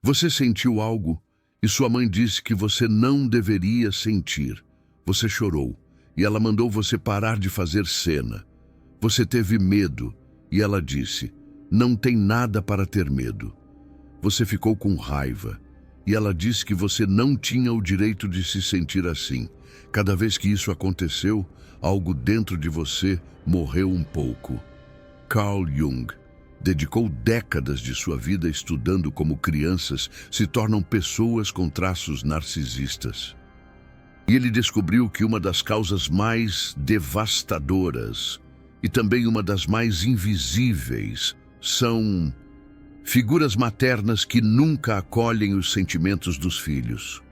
Você sentiu algo e sua mãe disse que você não deveria sentir. Você chorou e ela mandou você parar de fazer cena. Você teve medo e ela disse: não tem nada para ter medo. Você ficou com raiva e ela disse que você não tinha o direito de se sentir assim. Cada vez que isso aconteceu, algo dentro de você morreu um pouco. Carl Jung dedicou décadas de sua vida estudando como crianças se tornam pessoas com traços narcisistas. E ele descobriu que uma das causas mais devastadoras e também uma das mais invisíveis são figuras maternas que nunca acolhem os sentimentos dos filhos.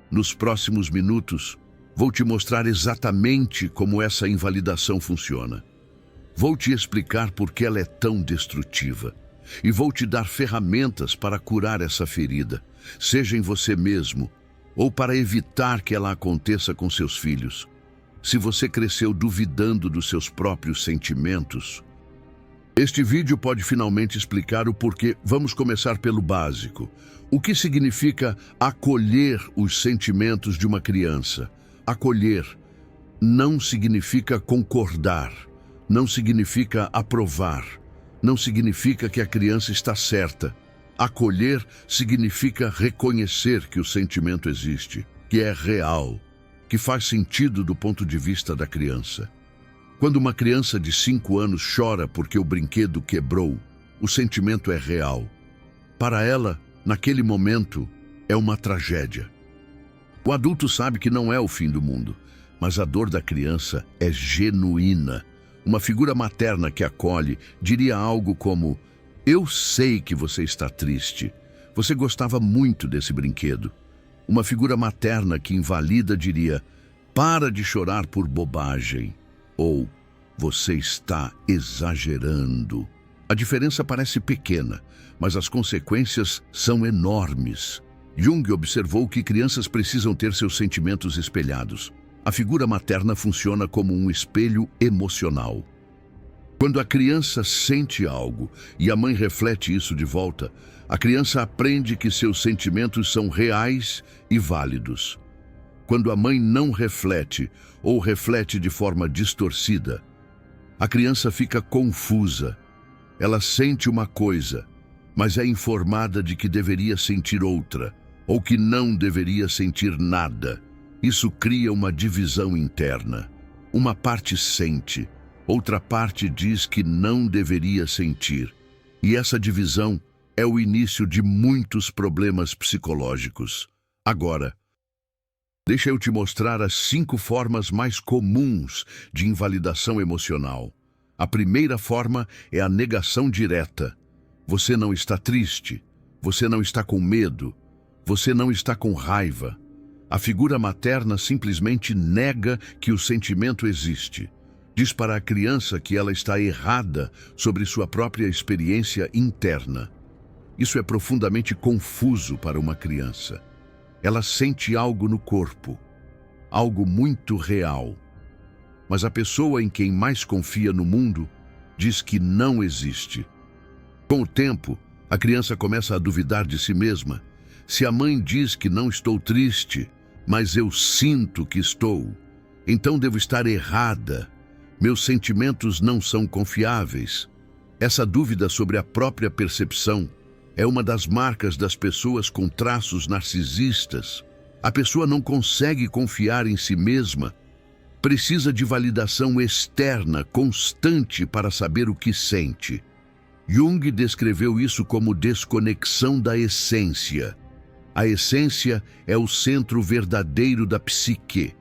Nos próximos minutos, vou te mostrar exatamente como essa invalidação funciona. Vou te explicar por que ela é tão destrutiva e vou te dar ferramentas para curar essa ferida, seja em você mesmo ou para evitar que ela aconteça com seus filhos. Se você cresceu duvidando dos seus próprios sentimentos, este vídeo pode finalmente explicar o porquê. Vamos começar pelo básico. O que significa acolher os sentimentos de uma criança? Acolher não significa concordar, não significa aprovar, não significa que a criança está certa. Acolher significa reconhecer que o sentimento existe, que é real, que faz sentido do ponto de vista da criança. Quando uma criança de 5 anos chora porque o brinquedo quebrou, o sentimento é real. Para ela, naquele momento, é uma tragédia. O adulto sabe que não é o fim do mundo, mas a dor da criança é genuína. Uma figura materna que acolhe diria algo como: eu sei que você está triste. Você gostava muito desse brinquedo. Uma figura materna que invalida diria: para de chorar por bobagem. Ou, você está exagerando. A diferença parece pequena, mas as consequências são enormes. Jung observou que crianças precisam ter seus sentimentos espelhados. A figura materna funciona como um espelho emocional. Quando a criança sente algo e a mãe reflete isso de volta, a criança aprende que seus sentimentos são reais e válidos. Quando a mãe não reflete ou reflete de forma distorcida, a criança fica confusa. Ela sente uma coisa, mas é informada de que deveria sentir outra, ou que não deveria sentir nada. Isso cria uma divisão interna. Uma parte sente, outra parte diz que não deveria sentir. E essa divisão é o início de muitos problemas psicológicos. Agora, deixa eu te mostrar as 5 formas mais comuns de invalidação emocional. A primeira forma é a negação direta. Você não está triste, você não está com medo, você não está com raiva. A figura materna simplesmente nega que o sentimento existe. Diz para a criança que ela está errada sobre sua própria experiência interna. Isso é profundamente confuso para uma criança. Ela sente algo no corpo, algo muito real. Mas a pessoa em quem mais confia no mundo diz que não existe. Com o tempo, a criança começa a duvidar de si mesma. Se a mãe diz que não estou triste, mas eu sinto que estou, então devo estar errada. Meus sentimentos não são confiáveis. Essa dúvida sobre a própria percepção é uma das marcas das pessoas com traços narcisistas. A pessoa não consegue confiar em si mesma, precisa de validação externa constante para saber o que sente. Jung descreveu isso como desconexão da essência. A essência é o centro verdadeiro da psique.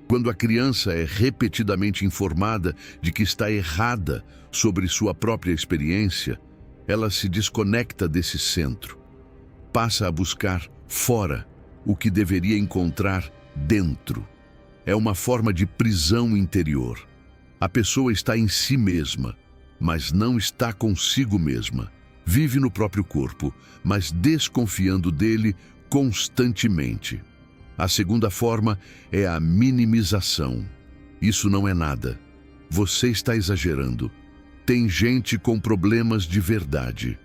Quando a criança é repetidamente informada de que está errada sobre sua própria experiência, ela se desconecta desse centro. Passa a buscar fora o que deveria encontrar dentro. É uma forma de prisão interior. A pessoa está em si mesma, mas não está consigo mesma. Vive no próprio corpo, mas desconfiando dele constantemente. A segunda forma é a minimização. Isso não é nada. Você está exagerando. Tem gente com problemas de verdade.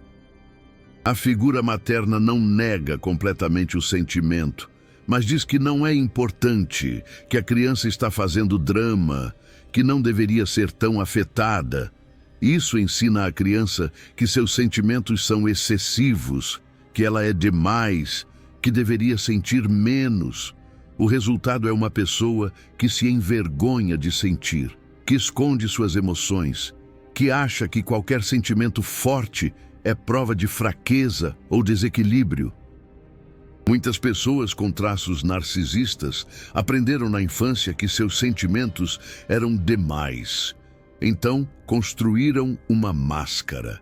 A figura materna não nega completamente o sentimento, mas diz que não é importante, que a criança está fazendo drama, que não deveria ser tão afetada. Isso ensina à criança que seus sentimentos são excessivos, que ela é demais, que deveria sentir menos. O resultado é uma pessoa que se envergonha de sentir, que esconde suas emoções, que acha que qualquer sentimento forte é prova de fraqueza ou desequilíbrio. Muitas pessoas com traços narcisistas aprenderam na infância que seus sentimentos eram demais. Então, construíram uma máscara.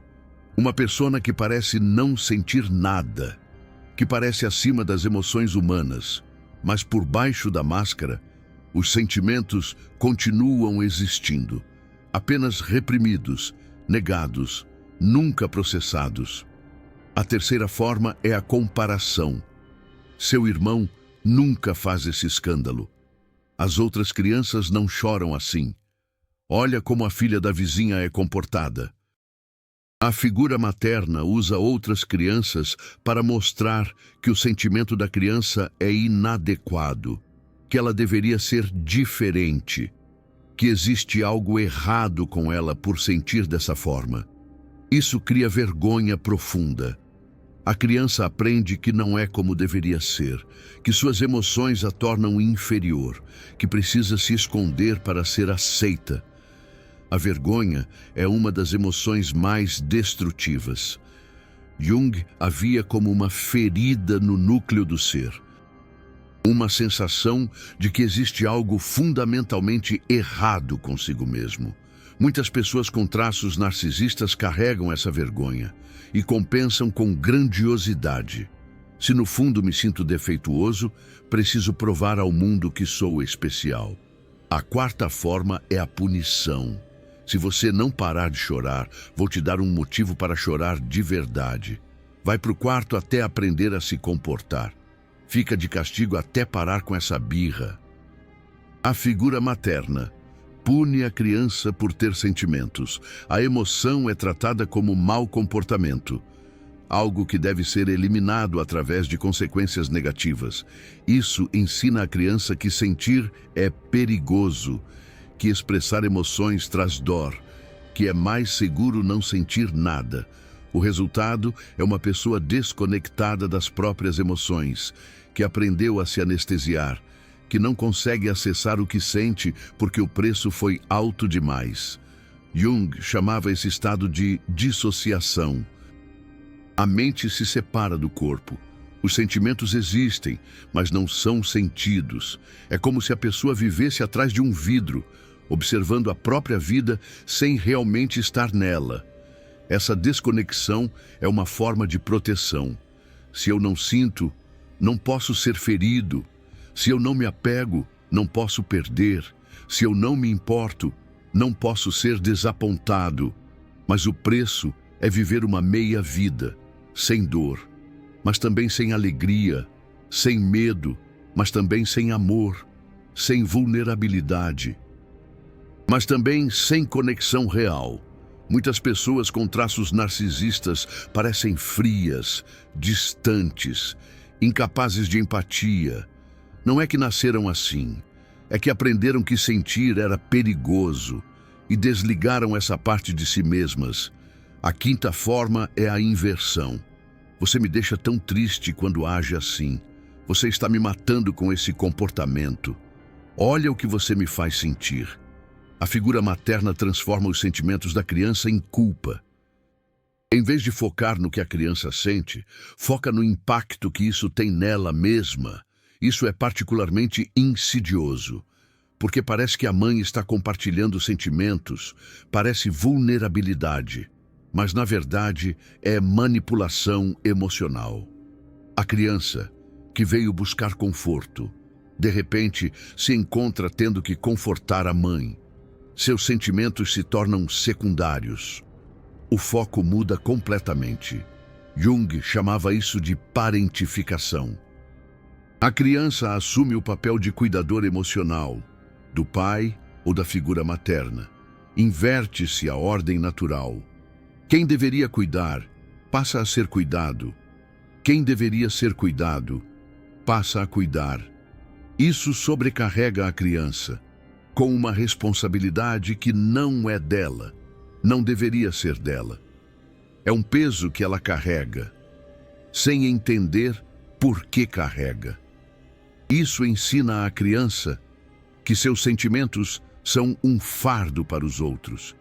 Uma persona que parece não sentir nada, que parece acima das emoções humanas, mas por baixo da máscara, os sentimentos continuam existindo, apenas reprimidos, negados, nunca processados. A terceira forma é a comparação. Seu irmão nunca faz esse escândalo. As outras crianças não choram assim. Olha como a filha da vizinha é comportada. A figura materna usa outras crianças para mostrar que o sentimento da criança é inadequado, que ela deveria ser diferente, que existe algo errado com ela por sentir dessa forma. Isso cria vergonha profunda. A criança aprende que não é como deveria ser, que suas emoções a tornam inferior, que precisa se esconder para ser aceita. A vergonha é uma das emoções mais destrutivas. Jung a via como uma ferida no núcleo do ser. Uma sensação de que existe algo fundamentalmente errado consigo mesmo. Muitas pessoas com traços narcisistas carregam essa vergonha e compensam com grandiosidade. Se no fundo me sinto defeituoso, preciso provar ao mundo que sou especial. A quarta forma é a punição. Se você não parar de chorar, vou te dar um motivo para chorar de verdade. Vai para o quarto até aprender a se comportar. Fica de castigo até parar com essa birra. A figura materna pune a criança por ter sentimentos. A emoção é tratada como mau comportamento, algo que deve ser eliminado através de consequências negativas. Isso ensina a criança que sentir é perigoso, que expressar emoções traz dor, que é mais seguro não sentir nada. O resultado é uma pessoa desconectada das próprias emoções, que aprendeu a se anestesiar, que não consegue acessar o que sente porque o preço foi alto demais. Jung chamava esse estado de dissociação. A mente se separa do corpo. Os sentimentos existem, mas não são sentidos. É como se a pessoa vivesse atrás de um vidro, observando a própria vida sem realmente estar nela. Essa desconexão é uma forma de proteção. Se eu não sinto, não posso ser ferido. Se eu não me apego, não posso perder. Se eu não me importo, não posso ser desapontado. Mas o preço é viver uma meia vida, sem dor, mas também sem alegria, sem medo, mas também sem amor, sem vulnerabilidade, mas também sem conexão real. Muitas pessoas com traços narcisistas parecem frias, distantes, incapazes de empatia. Não é que nasceram assim, é que aprenderam que sentir era perigoso e desligaram essa parte de si mesmas. A quinta forma é a inversão. Você me deixa tão triste quando age assim. Você está me matando com esse comportamento. Olha o que você me faz sentir. A figura materna transforma os sentimentos da criança em culpa. Em vez de focar no que a criança sente, foca no impacto que isso tem nela mesma. Isso é particularmente insidioso, porque parece que a mãe está compartilhando sentimentos, parece vulnerabilidade, mas na verdade é manipulação emocional. A criança, que veio buscar conforto, de repente se encontra tendo que confortar a mãe. Seus sentimentos se tornam secundários. O foco muda completamente. Jung chamava isso de parentificação. A criança assume o papel de cuidador emocional, do pai ou da figura materna. Inverte-se a ordem natural. Quem deveria cuidar passa a ser cuidado. Quem deveria ser cuidado, passa a cuidar. Isso sobrecarrega a criança, com uma responsabilidade que não é dela, não deveria ser dela. É um peso que ela carrega, sem entender por que carrega. Isso ensina à criança que seus sentimentos são um fardo para os outros,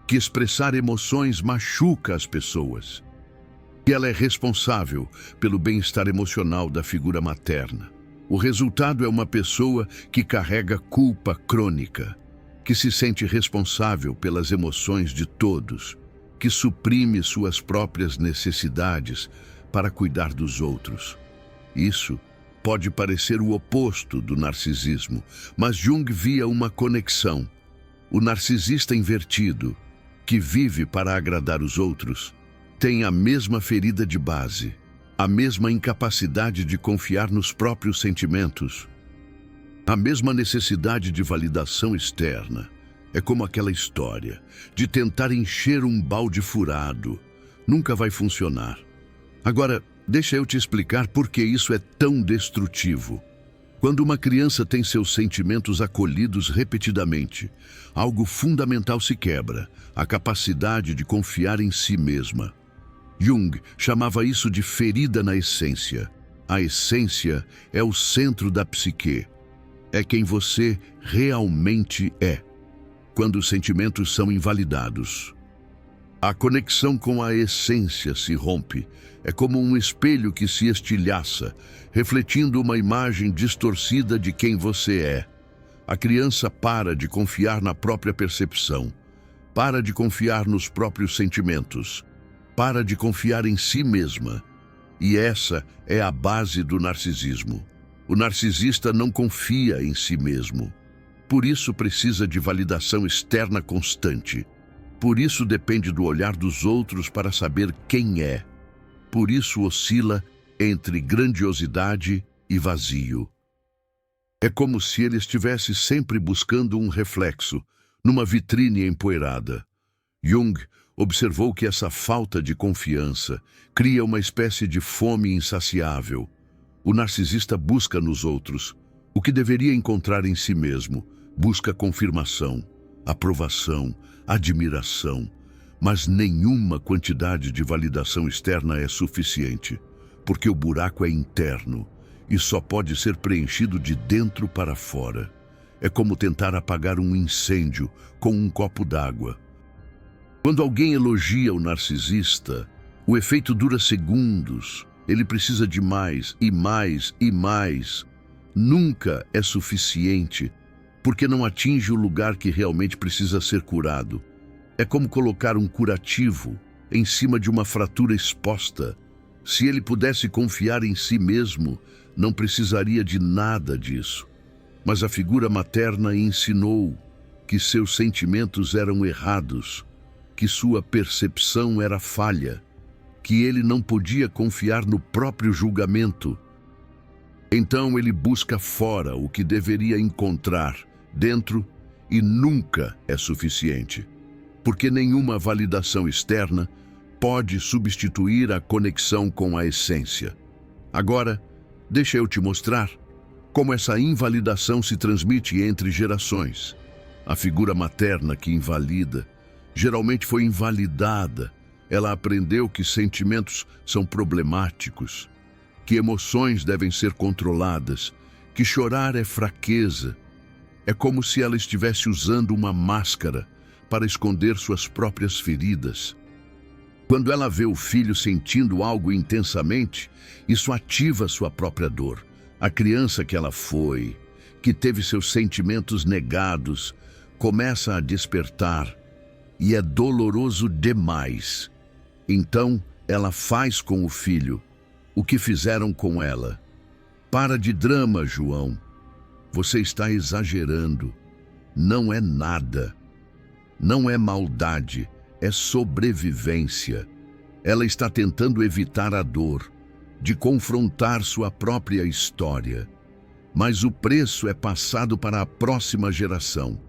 que expressar emoções machuca as pessoas, que ela é responsável pelo bem-estar emocional da figura materna. O resultado é uma pessoa que carrega culpa crônica, que se sente responsável pelas emoções de todos, que suprime suas próprias necessidades para cuidar dos outros. Isso pode parecer o oposto do narcisismo, mas Jung via uma conexão. O narcisista invertido, que vive para agradar os outros, tem a mesma ferida de base, a mesma incapacidade de confiar nos próprios sentimentos, a mesma necessidade de validação externa. É como aquela história de tentar encher um balde furado. Nunca vai funcionar. Agora, deixa eu te explicar por que isso é tão destrutivo. Quando uma criança tem seus sentimentos acolhidos repetidamente, algo fundamental se quebra, a capacidade de confiar em si mesma. Jung chamava isso de ferida na essência. A essência é o centro da psique. É quem você realmente é. Quando os sentimentos são invalidados, a conexão com a essência se rompe. É como um espelho que se estilhaça, refletindo uma imagem distorcida de quem você é. A criança para de confiar na própria percepção, para de confiar nos próprios sentimentos, para de confiar em si mesma. E essa é a base do narcisismo. O narcisista não confia em si mesmo. Por isso precisa de validação externa constante. Por isso depende do olhar dos outros para saber quem é. Por isso oscila entre grandiosidade e vazio. É como se ele estivesse sempre buscando um reflexo, numa vitrine empoeirada. Jung observou que essa falta de confiança cria uma espécie de fome insaciável. O narcisista busca nos outros o que deveria encontrar em si mesmo. Busca confirmação, aprovação, admiração, mas nenhuma quantidade de validação externa é suficiente, porque o buraco é interno e só pode ser preenchido de dentro para fora. É como tentar apagar um incêndio com um copo d'água. Quando alguém elogia o narcisista, o efeito dura segundos. Ele precisa de mais e mais e mais. Nunca é suficiente, porque não atinge o lugar que realmente precisa ser curado. É como colocar um curativo em cima de uma fratura exposta. Se ele pudesse confiar em si mesmo, não precisaria de nada disso. Mas a figura materna ensinou que seus sentimentos eram errados, que sua percepção era falha, que ele não podia confiar no próprio julgamento. Então ele busca fora o que deveria encontrar dentro, e nunca é suficiente, porque nenhuma validação externa pode substituir a conexão com a essência. Agora, deixa eu te mostrar como essa invalidação se transmite entre gerações. A figura materna que invalida geralmente foi invalidada. Ela aprendeu que sentimentos são problemáticos, que emoções devem ser controladas, que chorar é fraqueza. É como se ela estivesse usando uma máscara para esconder suas próprias feridas. Quando ela vê o filho sentindo algo intensamente, isso ativa sua própria dor. A criança que ela foi, que teve seus sentimentos negados, começa a despertar, e é doloroso demais. Então, ela faz com o filho o que fizeram com ela. Para de drama, João. Você está exagerando. Não é nada. Não é maldade, é sobrevivência. Ela está tentando evitar a dor, de confrontar sua própria história. Mas o preço é passado para a próxima geração.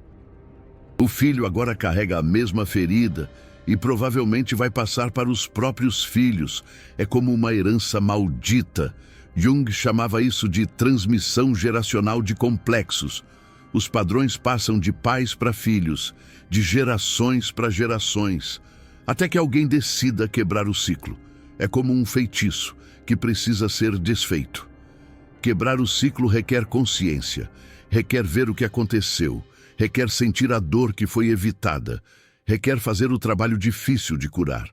O filho agora carrega a mesma ferida e provavelmente vai passar para os próprios filhos. É como uma herança maldita. Jung chamava isso de transmissão geracional de complexos. Os padrões passam de pais para filhos, de gerações para gerações, até que alguém decida quebrar o ciclo. É como um feitiço que precisa ser desfeito. Quebrar o ciclo requer consciência, requer ver o que aconteceu, requer sentir a dor que foi evitada, requer fazer o trabalho difícil de curar.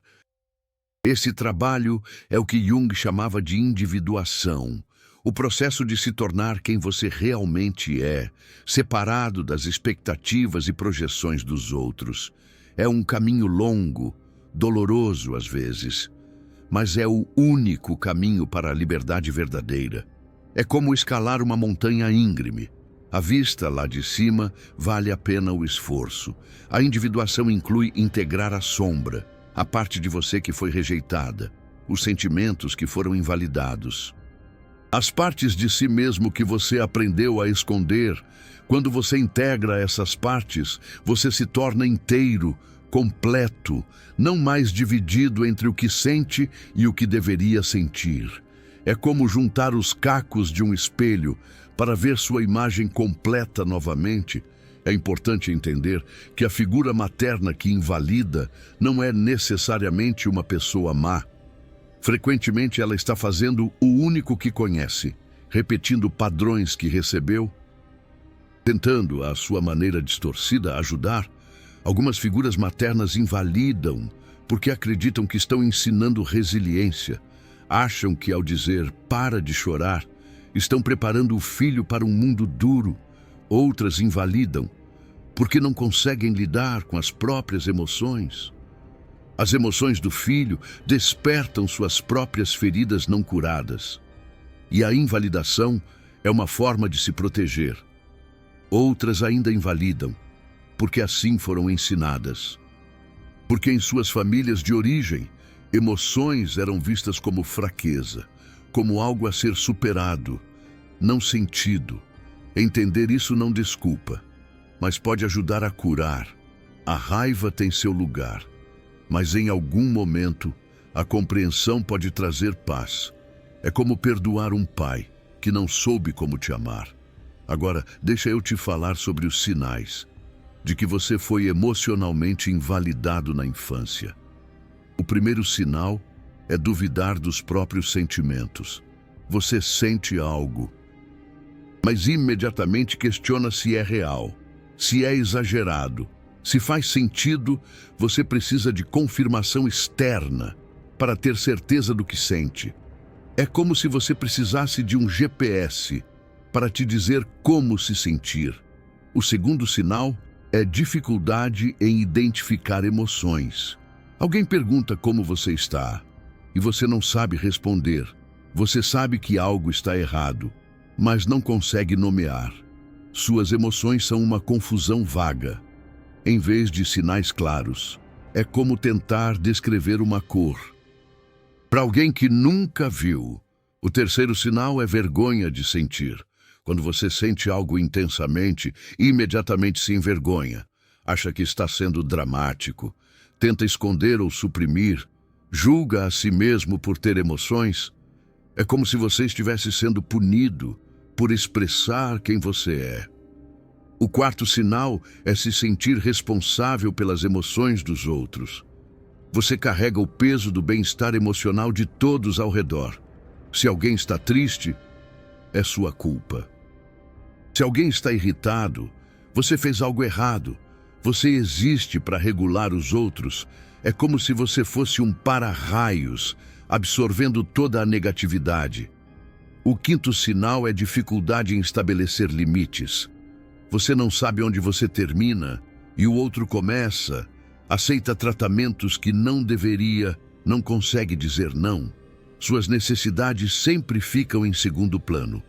Esse trabalho é o que Jung chamava de individuação, o processo de se tornar quem você realmente é, separado das expectativas e projeções dos outros. É um caminho longo, doloroso às vezes, mas é o único caminho para a liberdade verdadeira. É como escalar uma montanha íngreme. A vista lá de cima vale a pena o esforço. A individuação inclui integrar a sombra, a parte de você que foi rejeitada, os sentimentos que foram invalidados, as partes de si mesmo que você aprendeu a esconder. Quando você integra essas partes, você se torna inteiro, completo, não mais dividido entre o que sente e o que deveria sentir. É como juntar os cacos de um espelho para ver sua imagem completa novamente. É importante entender que a figura materna que invalida não é necessariamente uma pessoa má. Frequentemente ela está fazendo o único que conhece, repetindo padrões que recebeu, tentando, à sua maneira distorcida, ajudar. Algumas figuras maternas invalidam porque acreditam que estão ensinando resiliência. Acham que, ao dizer "para de chorar", estão preparando o filho para um mundo duro. Outras invalidam porque não conseguem lidar com as próprias emoções. As emoções do filho despertam suas próprias feridas não curadas. E a invalidação é uma forma de se proteger. Outras ainda invalidam porque assim foram ensinadas. Porque em suas famílias de origem, emoções eram vistas como fraqueza, como algo a ser superado, não sentido. Entender isso não desculpa, mas pode ajudar a curar. A raiva tem seu lugar, mas em algum momento a compreensão pode trazer paz. É como perdoar um pai que não soube como te amar. Agora, deixa eu te falar sobre os sinais de que você foi emocionalmente invalidado na infância. O primeiro sinal é duvidar dos próprios sentimentos. Você sente algo, mas imediatamente questiona se é real, se é exagerado, se faz sentido. Você precisa de confirmação externa para ter certeza do que sente. É como se você precisasse de um GPS para te dizer como se sentir. O segundo sinal é dificuldade em identificar emoções. Alguém pergunta como você está e você não sabe responder. Você sabe que algo está errado, mas não consegue nomear. Suas emoções são uma confusão vaga, em vez de sinais claros. É como tentar descrever uma cor para alguém que nunca viu. O terceiro sinal é vergonha de sentir. Quando você sente algo intensamente, imediatamente se envergonha. Acha que está sendo dramático. Tenta esconder ou suprimir. Julga a si mesmo por ter emoções. É como se você estivesse sendo punido por expressar quem você é. O quarto sinal é se sentir responsável pelas emoções dos outros. Você carrega o peso do bem-estar emocional de todos ao redor. Se alguém está triste, é sua culpa. Se alguém está irritado, você fez algo errado. Você existe para regular os outros. É como se você fosse um para-raios, absorvendo toda a negatividade. O quinto sinal é dificuldade em estabelecer limites. Você não sabe onde você termina e o outro começa. Aceita tratamentos que não deveria, não consegue dizer não. Suas necessidades sempre ficam em segundo plano.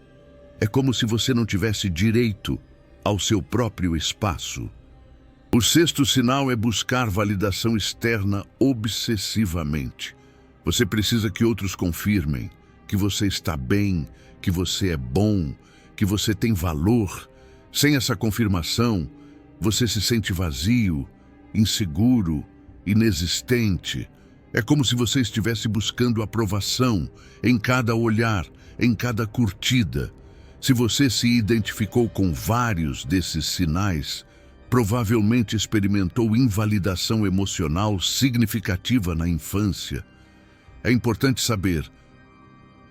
É como se você não tivesse direito ao seu próprio espaço. O sexto sinal é buscar validação externa obsessivamente. Você precisa que outros confirmem que você está bem, que você é bom, que você tem valor. Sem essa confirmação, você se sente vazio, inseguro inexistente. É como se você estivesse buscando aprovação em cada olhar, em cada curtida. Se você se identificou com vários desses sinais, provavelmente experimentou invalidação emocional significativa na infância. É importante saber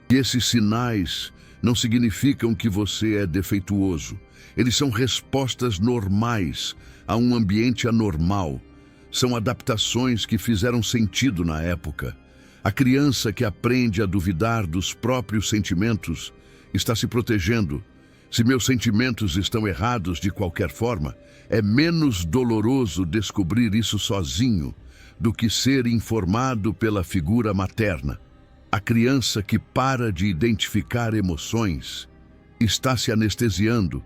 que esses sinais não significam que você é defeituoso. Eles são respostas normais a um ambiente anormal. São adaptações que fizeram sentido na época. A criança que aprende a duvidar dos próprios sentimentos está se protegendo. Se meus sentimentos estão errados de qualquer forma, é menos doloroso descobrir isso sozinho do que ser informado pela figura materna. A criança que para de identificar emoções está se anestesiando.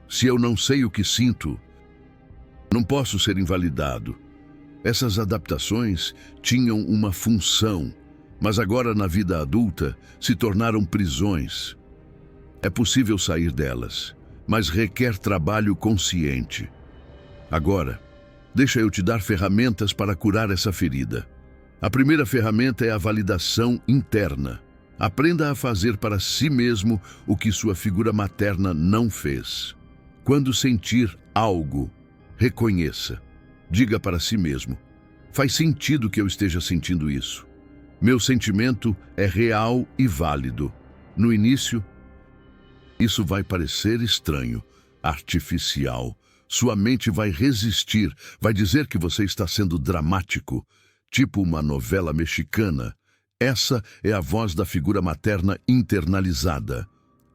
Se eu não sei o que sinto, não posso ser invalidado. Essas adaptações tinham uma função, mas agora na vida adulta se tornaram prisões. É possível sair delas, mas requer trabalho consciente. Agora, deixa eu te dar ferramentas para curar essa ferida. A primeira ferramenta é a validação interna. Aprenda a fazer para si mesmo o que sua figura materna não fez. Quando sentir algo, reconheça. Diga para si mesmo: faz sentido que eu esteja sentindo isso. Meu sentimento é real e válido. No início, isso vai parecer estranho, artificial. Sua mente vai resistir, vai dizer que você está sendo dramático, tipo uma novela mexicana. Essa é a voz da figura materna internalizada.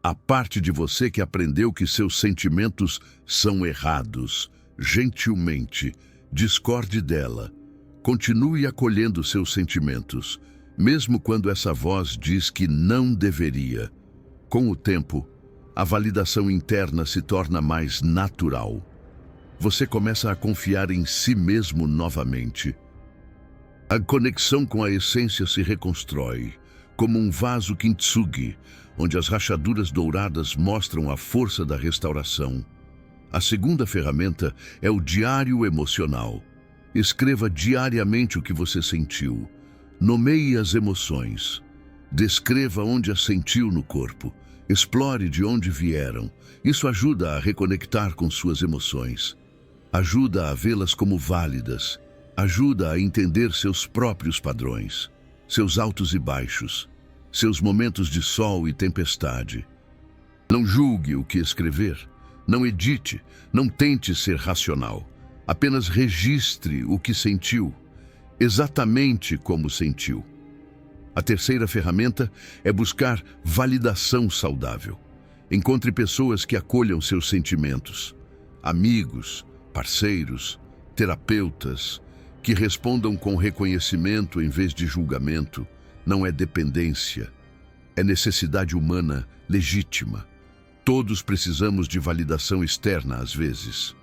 A parte de você que aprendeu que seus sentimentos são errados. Gentilmente, discorde dela. Continue acolhendo seus sentimentos, mesmo quando essa voz diz que não deveria. Com o tempo, a validação interna se torna mais natural. Você começa a confiar em si mesmo novamente. A conexão com a essência se reconstrói, como um vaso kintsugi, onde as rachaduras douradas mostram a força da restauração. A segunda ferramenta é o diário emocional. Escreva diariamente o que você sentiu. Nomeie as emoções. Descreva onde as sentiu no corpo. Explore de onde vieram. Isso ajuda a reconectar com suas emoções. Ajuda a vê-las como válidas. Ajuda a entender seus próprios padrões, seus altos e baixos, seus momentos de sol e tempestade. Não julgue o que escrever. Não edite. Não tente ser racional. Apenas registre o que sentiu, exatamente como sentiu. A terceira ferramenta é buscar validação saudável. Encontre pessoas que acolham seus sentimentos. Amigos, parceiros, terapeutas, que respondam com reconhecimento em vez de julgamento. Não é dependência, é necessidade humana legítima. Todos precisamos de validação externa às vezes.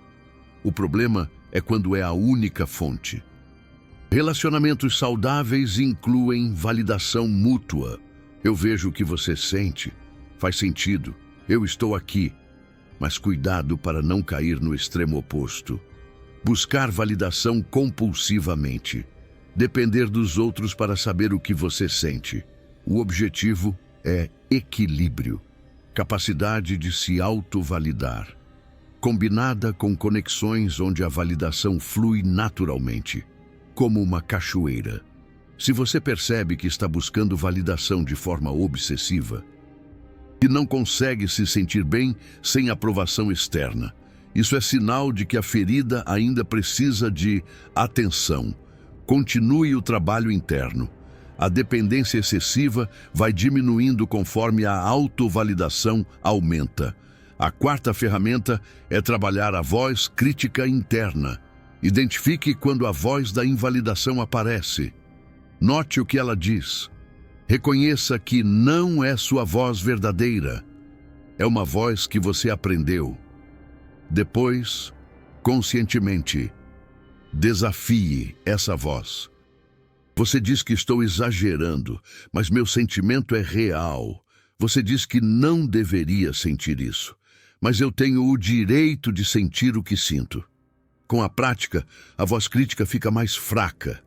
O problema é quando é a única fonte. Relacionamentos saudáveis incluem validação mútua. Eu vejo o que você sente. Faz sentido. Eu estou aqui. Mas cuidado para não cair no extremo oposto. Buscar validação compulsivamente. Depender dos outros para saber o que você sente. O objetivo é equilíbrio. Capacidade de se autovalidar. Combinada com conexões onde a validação flui naturalmente. Como uma cachoeira. Se você percebe que está buscando validação de forma obsessiva, e não consegue se sentir bem sem aprovação externa, isso é sinal de que a ferida ainda precisa de atenção. Continue o trabalho interno. A dependência excessiva vai diminuindo conforme a autovalidação aumenta. A quarta ferramenta é trabalhar a voz crítica interna. Identifique quando a voz da invalidação aparece. Note o que ela diz. Reconheça que não é sua voz verdadeira. É uma voz que você aprendeu. Depois, conscientemente, desafie essa voz. Você diz que estou exagerando, mas meu sentimento é real. Você diz que não deveria sentir isso, mas eu tenho o direito de sentir o que sinto. Com a prática, a voz crítica fica mais fraca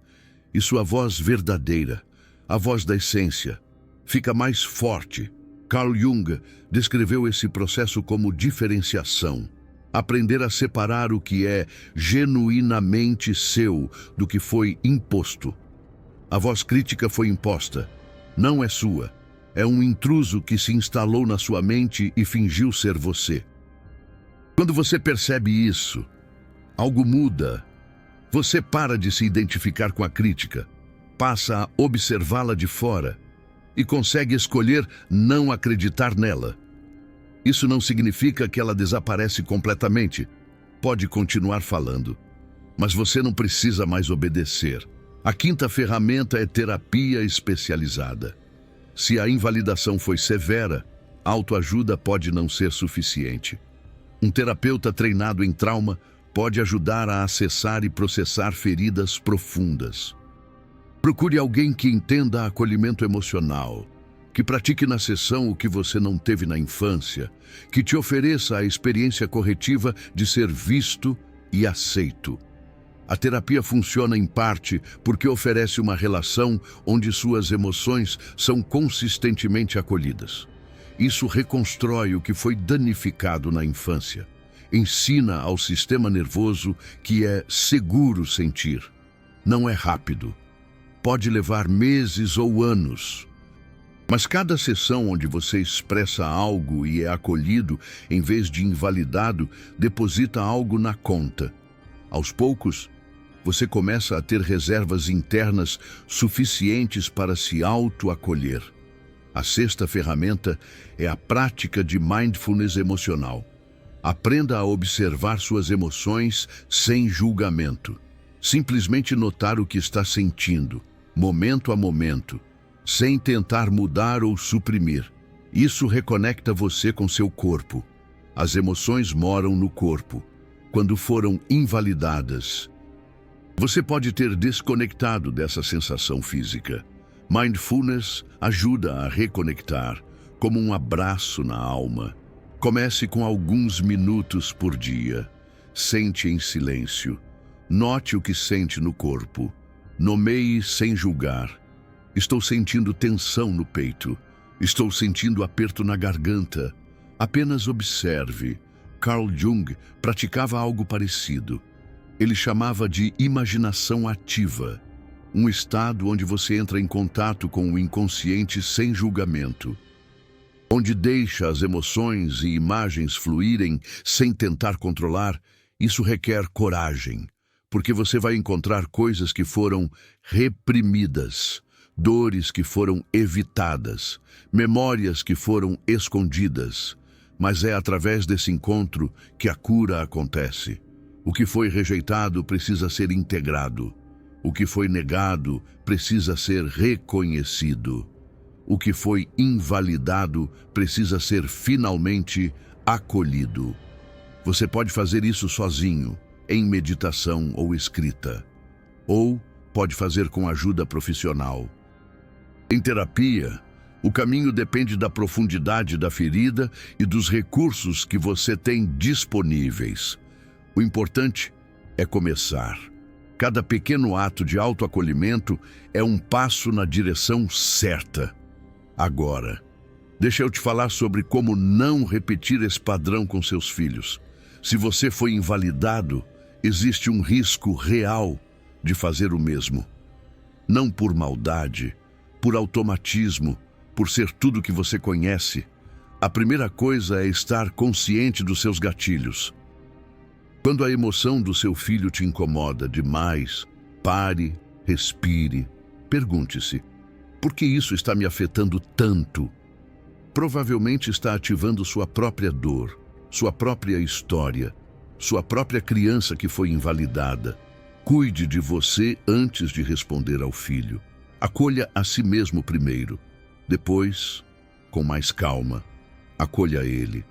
e sua voz verdadeira, a voz da essência, fica mais forte. Carl Jung descreveu esse processo como diferenciação. Aprender a separar o que é genuinamente seu do que foi imposto. A voz crítica foi imposta, não é sua. É um intruso que se instalou na sua mente e fingiu ser você. Quando você percebe isso, algo muda. Você para de se identificar com a crítica, passa a observá-la de fora e consegue escolher não acreditar nela. Isso não significa que ela desaparece completamente. Pode continuar falando, mas você não precisa mais obedecer. A quinta ferramenta é terapia especializada. Se a invalidação foi severa, autoajuda pode não ser suficiente. Um terapeuta treinado em trauma pode ajudar a acessar e processar feridas profundas. Procure alguém que entenda acolhimento emocional, que pratique na sessão o que você não teve na infância, que te ofereça a experiência corretiva de ser visto e aceito. A terapia funciona em parte porque oferece uma relação onde suas emoções são consistentemente acolhidas. Isso reconstrói o que foi danificado na infância. Ensina ao sistema nervoso que é seguro sentir. Não é rápido. Pode levar meses ou anos. Mas cada sessão onde você expressa algo e é acolhido, em vez de invalidado, deposita algo na conta. Aos poucos, você começa a ter reservas internas suficientes para se auto-acolher. A sexta ferramenta é a prática de mindfulness emocional. Aprenda a observar suas emoções sem julgamento. Simplesmente notar o que está sentindo, momento a momento, sem tentar mudar ou suprimir. Isso reconecta você com seu corpo. As emoções moram no corpo. Quando foram invalidadas, você pode ter desconectado dessa sensação física. Mindfulness ajuda a reconectar, como um abraço na alma. Comece com alguns minutos por dia. Sente em silêncio. Note o que sente no corpo. Nomeie sem julgar. Estou sentindo tensão no peito. Estou sentindo aperto na garganta. Apenas observe. Carl Jung praticava algo parecido. Ele chamava de imaginação ativa, um estado onde você entra em contato com o inconsciente sem julgamento, onde deixa as emoções e imagens fluírem sem tentar controlar. Isso requer coragem, porque você vai encontrar coisas que foram reprimidas, dores que foram evitadas, memórias que foram escondidas. Mas é através desse encontro que a cura acontece. O que foi rejeitado precisa ser integrado. O que foi negado precisa ser reconhecido. O que foi invalidado precisa ser finalmente acolhido. Você pode fazer isso sozinho, em meditação ou escrita. Ou pode fazer com ajuda profissional. Em terapia, o caminho depende da profundidade da ferida e dos recursos que você tem disponíveis. O importante é começar. Cada pequeno ato de autoacolhimento é um passo na direção certa. Agora, deixa eu te falar sobre como não repetir esse padrão com seus filhos. Se você foi invalidado, existe um risco real de fazer o mesmo. Não por maldade, por automatismo, por ser tudo que você conhece. A primeira coisa é estar consciente dos seus gatilhos. Quando a emoção do seu filho te incomoda demais, pare, respire, pergunte-se: por que isso está me afetando tanto? Provavelmente está ativando sua própria dor, sua própria história, sua própria criança que foi invalidada. Cuide de você antes de responder ao filho. Acolha a si mesmo primeiro. Depois, com mais calma, acolha ele.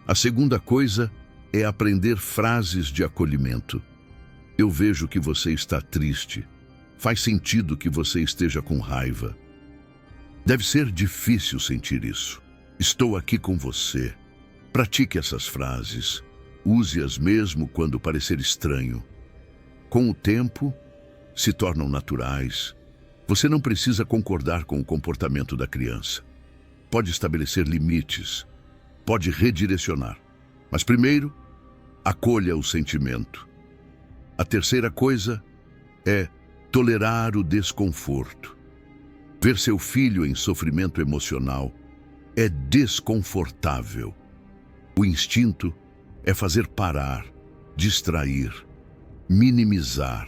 A segunda coisa é aprender frases de acolhimento. Eu vejo que você está triste. Faz sentido que você esteja com raiva. Deve ser difícil sentir isso. Estou aqui com você. Pratique essas frases. use-as mesmo quando parecer estranho. Com o tempo, se tornam naturais. Você não precisa concordar com o comportamento da criança. Pode estabelecer limites, pode redirecionar. Mas primeiro, acolha o sentimento. A terceira coisa é tolerar o desconforto. Ver seu filho em sofrimento emocional é desconfortável. O instinto é fazer parar, distrair, minimizar.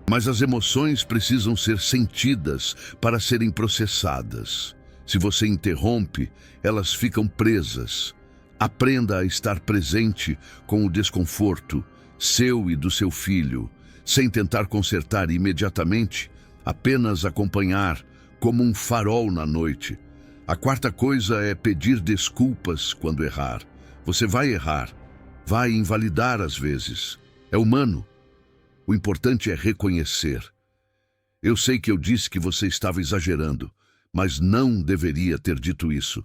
Mas as emoções precisam ser sentidas para serem processadas. Se você interrompe, elas ficam presas. Aprenda a estar presente com o desconforto seu e do seu filho, sem tentar consertar imediatamente, apenas acompanhar como um farol na noite. A quarta coisa é pedir desculpas quando errar. Você vai errar, vai invalidar às vezes. É humano. O importante é reconhecer. Eu sei que eu disse que você estava exagerando, mas não deveria ter dito isso.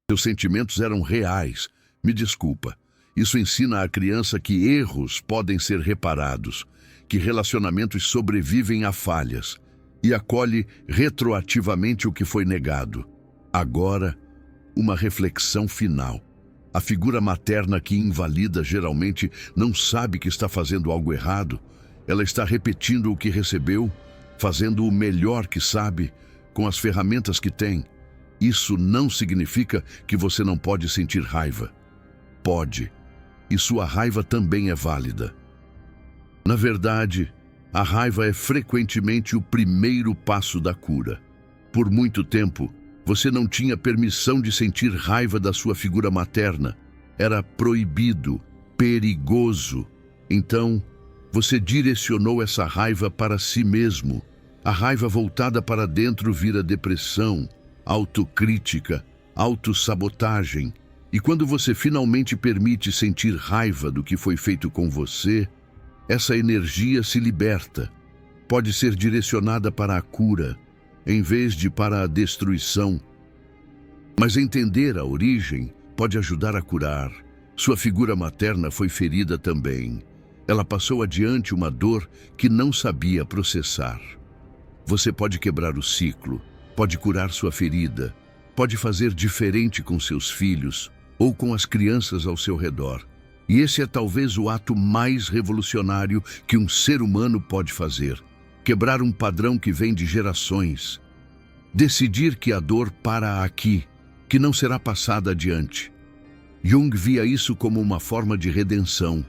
Seus sentimentos eram reais. Me desculpa. Isso ensina à criança que erros podem ser reparados, que relacionamentos sobrevivem a falhas, e acolhe retroativamente o que foi negado. Agora, uma reflexão final. A figura materna que invalida geralmente não sabe que está fazendo algo errado. Ela está repetindo o que recebeu, fazendo o melhor que sabe, com as ferramentas que tem. Isso não significa que você não pode sentir raiva. Pode. E sua raiva também é válida. Na verdade, a raiva é frequentemente o primeiro passo da cura. Por muito tempo, você não tinha permissão de sentir raiva da sua figura materna. Era proibido, perigoso. Então, você direcionou essa raiva para si mesmo. A raiva voltada para dentro vira depressão, autocrítica, autossabotagem. E quando você finalmente permite sentir raiva do que foi feito com você, essa energia se liberta. Pode ser direcionada para a cura, em vez de para a destruição. Mas entender a origem pode ajudar a curar. Sua figura materna foi ferida também. Ela passou adiante uma dor que não sabia processar. Você pode quebrar o ciclo, pode curar sua ferida, pode fazer diferente com seus filhos ou com as crianças ao seu redor. E esse é talvez o ato mais revolucionário que um ser humano pode fazer. Quebrar um padrão que vem de gerações. Decidir que a dor para aqui, que não será passada adiante. Jung via isso como uma forma de redenção.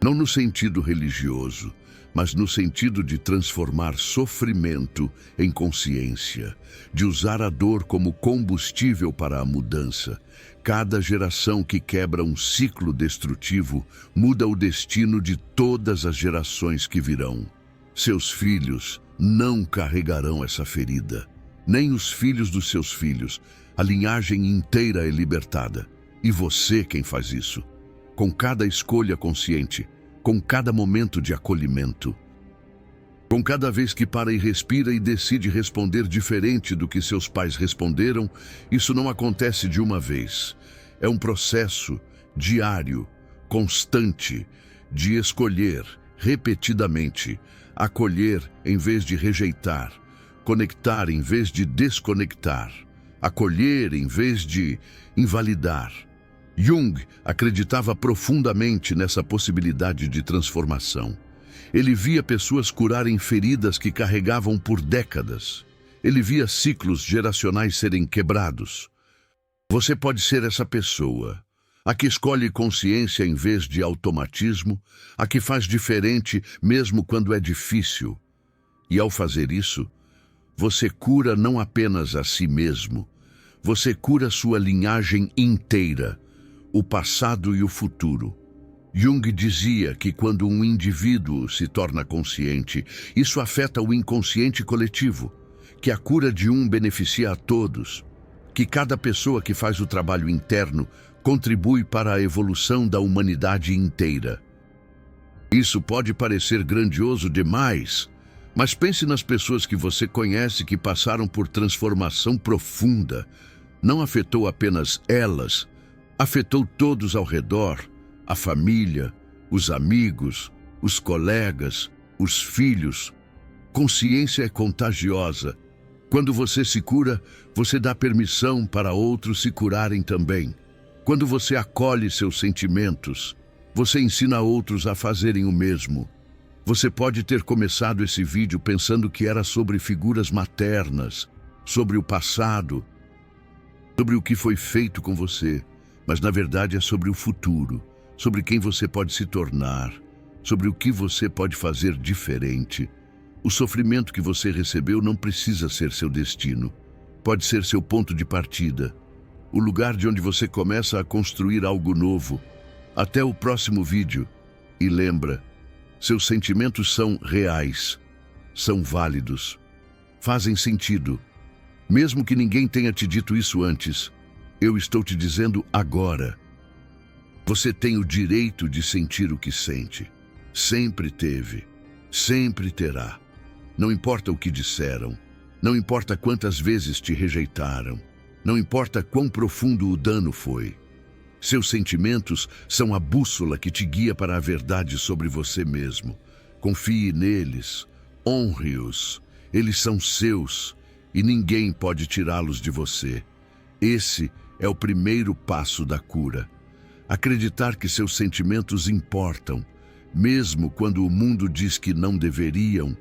Não no sentido religioso, mas no sentido de transformar sofrimento em consciência, de usar a dor como combustível para a mudança. Cada geração que quebra um ciclo destrutivo muda o destino de todas as gerações que virão. Seus filhos não carregarão essa ferida, nem os filhos dos seus filhos. A linhagem inteira é libertada. E você quem faz isso, com cada escolha consciente, com cada momento de acolhimento. Com cada vez que para e respira e decide responder diferente do que seus pais responderam, isso não acontece de uma vez. É um processo diário, constante, de escolher repetidamente, acolher em vez de rejeitar, conectar em vez de desconectar, acolher em vez de invalidar. Jung acreditava profundamente nessa possibilidade de transformação. Ele via pessoas curarem feridas que carregavam por décadas. Ele via ciclos geracionais serem quebrados. Você pode ser essa pessoa, a que escolhe consciência em vez de automatismo, a que faz diferente mesmo quando é difícil. E ao fazer isso, você cura não apenas a si mesmo, você cura sua linhagem inteira, o passado e o futuro. Jung dizia que quando um indivíduo se torna consciente, isso afeta o inconsciente coletivo, que a cura de um beneficia a todos, que cada pessoa que faz o trabalho interno contribui para a evolução da humanidade inteira. Isso pode parecer grandioso demais, mas pense nas pessoas que você conhece que passaram por transformação profunda. Não afetou apenas elas, Afetou todos ao redor, a família, os amigos, os colegas, os filhos. Consciência é contagiosa. Quando você se cura, você dá permissão para outros se curarem também. Quando você acolhe seus sentimentos, você ensina outros a fazerem o mesmo. Você pode ter começado esse vídeo pensando que era sobre figuras maternas, sobre o passado, sobre o que foi feito com você, mas na verdade é sobre o futuro, sobre quem você pode se tornar, sobre o que você pode fazer diferente. O sofrimento que você recebeu não precisa ser seu destino. Pode ser seu ponto de partida, o lugar de onde você começa a construir algo novo. Até o próximo vídeo. E lembra, seus sentimentos são reais, são válidos, fazem sentido. Mesmo que ninguém tenha te dito isso antes, eu estou te dizendo agora. Você tem o direito de sentir o que sente. Sempre teve, sempre terá. Não importa o que disseram, não importa quantas vezes te rejeitaram, não importa quão profundo o dano foi. Seus sentimentos são a bússola que te guia para a verdade sobre você mesmo. Confie neles, honre-os, eles são seus e ninguém pode tirá-los de você. Esse é o primeiro passo da cura. Acreditar que seus sentimentos importam, mesmo quando o mundo diz que não deveriam,